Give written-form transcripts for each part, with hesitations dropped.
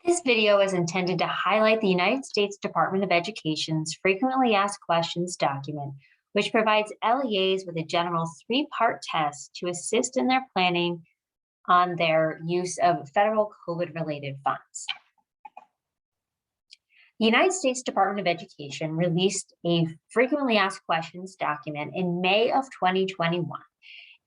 This video is intended to highlight the United States Department of Education's Frequently Asked Questions document, which provides LEAs with a general three-part test to assist in their planning on their use of federal COVID-related funds. The United States Department of Education released a Frequently Asked Questions document in May of 2021.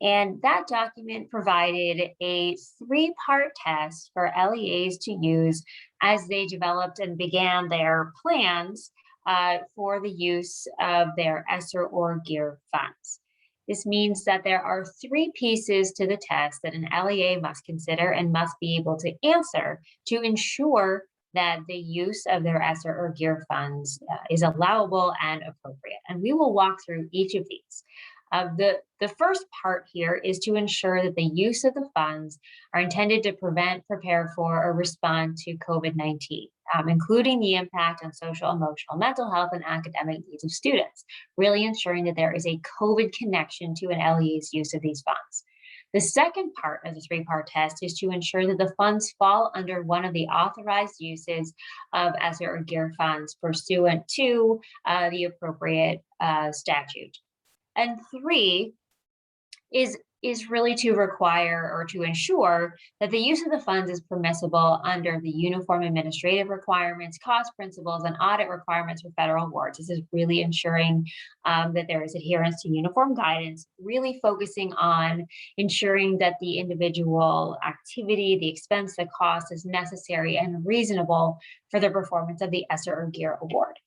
And that document provided a three-part test for LEAs to use as they developed and began their plans for the use of their ESSER or GEER funds. This means that there are three pieces to the test that an LEA must consider and must be able to answer to ensure that the use of their ESSER or GEER funds is allowable and appropriate. And we will walk through each of these. The first part here is to ensure that the use of the funds are intended to prevent, prepare for, or respond to COVID-19, including the impact on social, emotional, mental health, and academic needs of students, really ensuring that there is a COVID connection to an LEA's use of these funds. The second part of the three-part test is to ensure that the funds fall under one of the authorized uses of ESSER or GEER funds pursuant to the appropriate statute. And three is really to require or to ensure that the use of the funds is permissible under the uniform administrative requirements, cost principles, and audit requirements for federal awards. This is really ensuring that there is adherence to uniform guidance, really focusing on ensuring that the individual activity, the expense, the cost is necessary and reasonable for the performance of the ESSER or GEER award.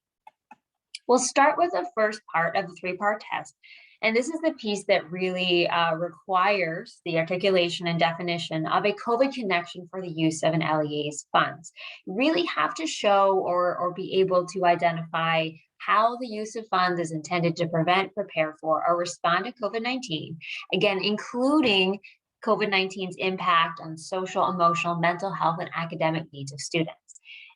We'll start with the first part of the three-part test. And this is the piece that really requires the articulation and definition of a COVID connection for the use of an LEA's funds. You really have to show or be able to identify how the use of funds is intended to prevent, prepare for, or respond to COVID-19, again, including COVID-19's impact on social, emotional, mental health, and academic needs of students.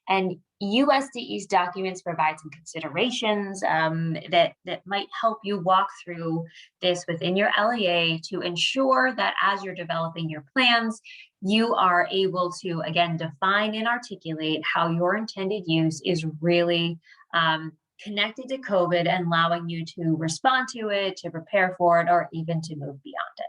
And USDE's documents provide some considerations that might help you walk through this within your LEA to ensure that as you're developing your plans, you are able to, again, define and articulate how your intended use is really connected to COVID and allowing you to respond to it, to prepare for it, or even to move beyond it.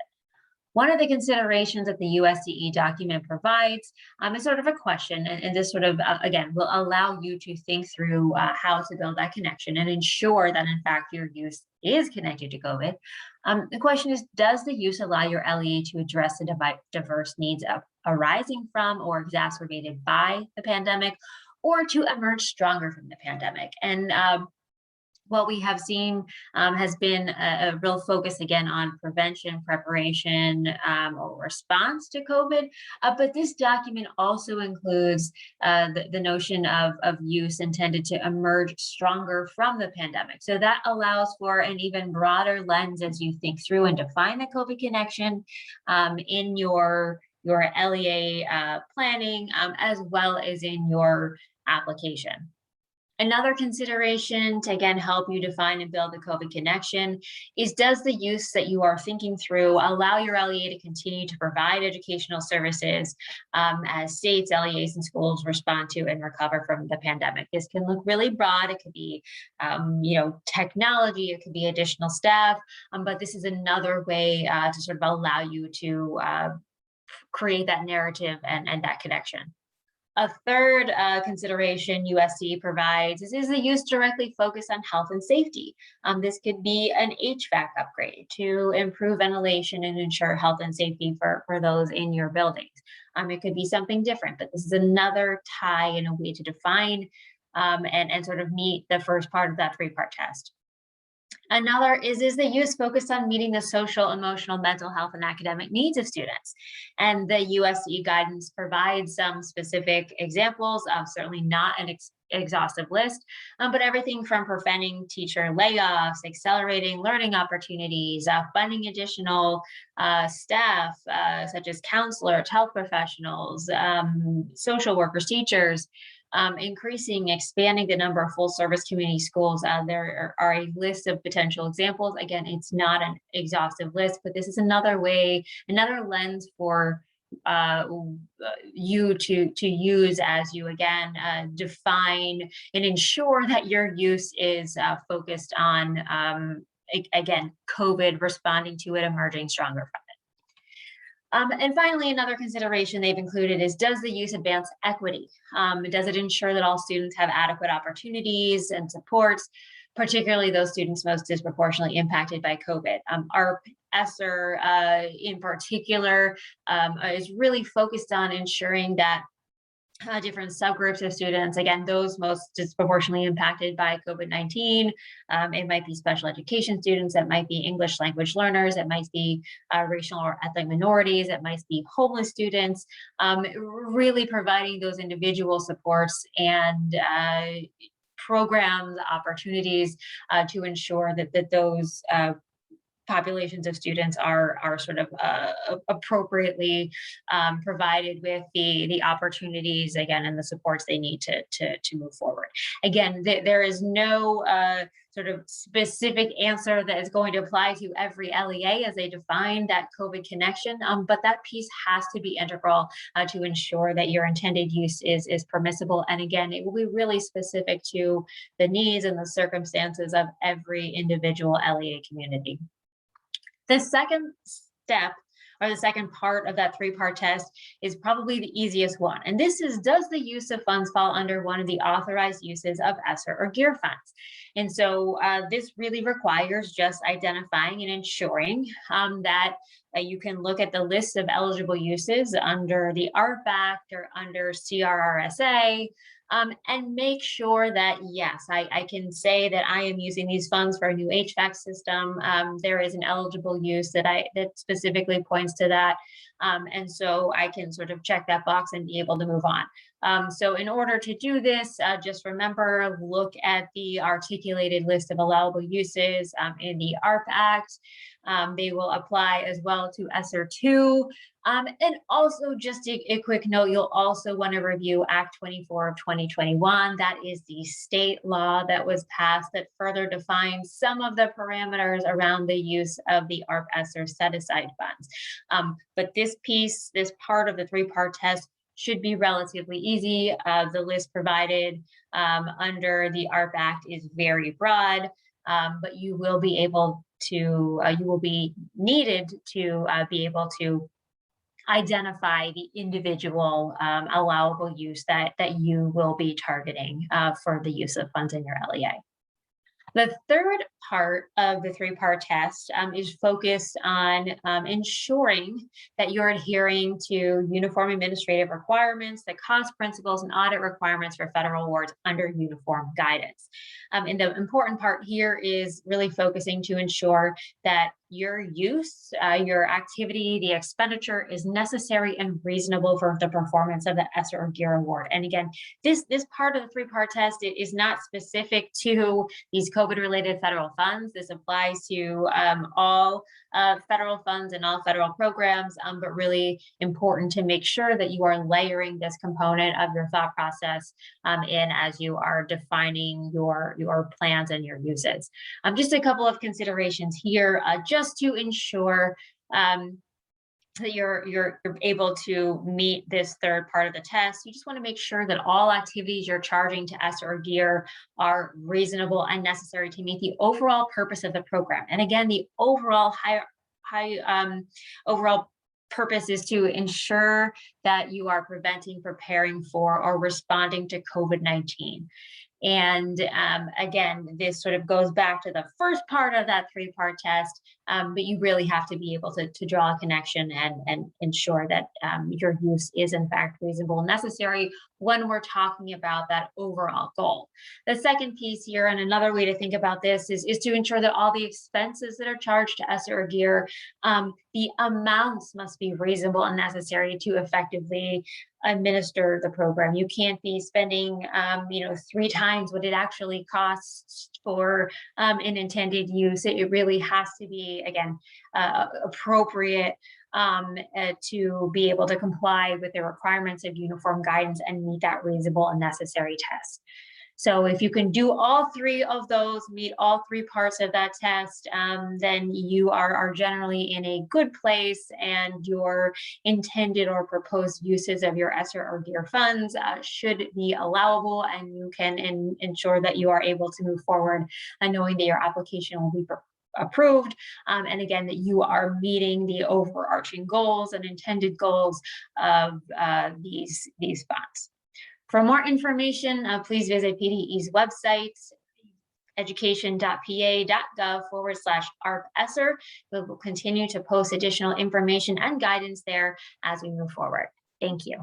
One of the considerations that the USDE document provides is sort of a question, and this sort of, again, will allow you to think through how to build that connection and ensure that, in fact, your use is connected to COVID. The question is, does the use allow your LEA to address the diverse needs arising from or exacerbated by the pandemic, or to emerge stronger from the pandemic? And what we have seen has been a real focus again on prevention, preparation, or response to COVID. But this document also includes the notion of use intended to emerge stronger from the pandemic. So that allows for an even broader lens as you think through and define the COVID connection in your LEA planning, as well as in your application. Another consideration to, again, help you define and build the COVID connection is, does the use that you are thinking through allow your LEA to continue to provide educational services as states, LEAs, and schools respond to and recover from the pandemic? This can look really broad. It could be, technology, it could be additional staff, but this is another way to sort of allow you to create that narrative and that connection. A third consideration USD provides is the use directly focused on health and safety. This could be an HVAC upgrade to improve ventilation and ensure health and safety for those in your buildings. It could be something different, but this is another tie in a way to define and sort of meet the first part of that three-part test. Another is the use focused on meeting the social, emotional, mental health, and academic needs of students. And the USDE guidance provides some specific examples, certainly not an exhaustive list, but everything from preventing teacher layoffs, accelerating learning opportunities, funding additional staff, such as counselors, health professionals, social workers, teachers, expanding the number of full service community schools. There are a list of potential examples. Again, it's not an exhaustive list, but this is another way, another lens for you to use as you again define and ensure that your use is focused on again COVID, responding to it, emerging stronger from it. And finally, another consideration they've included is, does the use advance equity? Does it ensure that all students have adequate opportunities and supports, particularly those students most disproportionately impacted by COVID? Our ESSER in particular is really focused on ensuring that different subgroups of students, again, those most disproportionately impacted by COVID-19. It might be special education students, it might be English language learners, it might be racial or ethnic minorities, it might be homeless students, really providing those individual supports and programs, opportunities to ensure that those populations of students are sort of appropriately provided with the opportunities, again, and the supports they need to move forward. Again, there is no sort of specific answer that is going to apply to every LEA as they define that COVID connection, but that piece has to be integral to ensure that your intended use is permissible. And again, it will be really specific to the needs and the circumstances of every individual LEA community. The second step, or the second part of that three-part test, is probably the easiest one. And this is, does the use of funds fall under one of the authorized uses of ESSER or GEER funds? And so this really requires just identifying and ensuring that you can look at the list of eligible uses under the ARP Act or under CRRSA, and make sure that, yes, I can say that I am using these funds for a new HVAC system. There is an eligible use that specifically points to that. And so I can sort of check that box and be able to move on. So in order to do this, just remember, look at the articulated list of allowable uses in the ARP Act. They will apply as well to ESSER 2. And also just a quick note, you'll also want to review Act 24 of 2021. That is the state law that was passed that further defines some of the parameters around the use of the ARP ESSER set-aside funds. But this piece, this part of the three-part test should be relatively easy. The list provided under the ARP Act is very broad, but you will be able to, you will be needed to be able to identify the individual allowable use that you will be targeting for the use of funds in your LEA. The third part of the three-part test is focused on ensuring that you're adhering to uniform administrative requirements, the cost principles and audit requirements for federal awards under uniform guidance. And the important part here is really focusing to ensure that your use, your activity, the expenditure is necessary and reasonable for the performance of the ESSER or GEER award. And again, this part of the three-part test is not specific to these COVID-related federal funds. This applies to all federal funds and all federal programs, but really important to make sure that you are layering this component of your thought process in as you are defining your plans and your uses. Just a couple of considerations here, just to ensure that you're able to meet this third part of the test. You just want to make sure that all activities you're charging to ESSER or GEER are reasonable and necessary to meet the overall purpose of the program. And again, the overall overall purpose is to ensure that you are preventing, preparing for, or responding to COVID-19. And again, this sort of goes back to the first part of that three-part test, but you really have to be able to draw a connection and ensure that your use is in fact reasonable and necessary when we're talking about that overall goal. The second piece here, and another way to think about this, is to ensure that all the expenses that are charged to ESSER or GEER, the amounts must be reasonable and necessary to effectively administer the program. You can't be spending 3 times what it actually costs for an intended use. It really has to be, again, appropriate to be able to comply with the requirements of uniform guidance and meet that reasonable and necessary test. So if you can do all three of those, meet all three parts of that test, then you are generally in a good place, and your intended or proposed uses of your ESSER or GEER funds should be allowable, and you can ensure that you are able to move forward knowing that your application will be approved, and again, that you are meeting the overarching goals and intended goals of these funds. For more information, please visit PDE's website, education.pa.gov/ARP-ESSER. We will continue to post additional information and guidance there as we move forward. Thank you.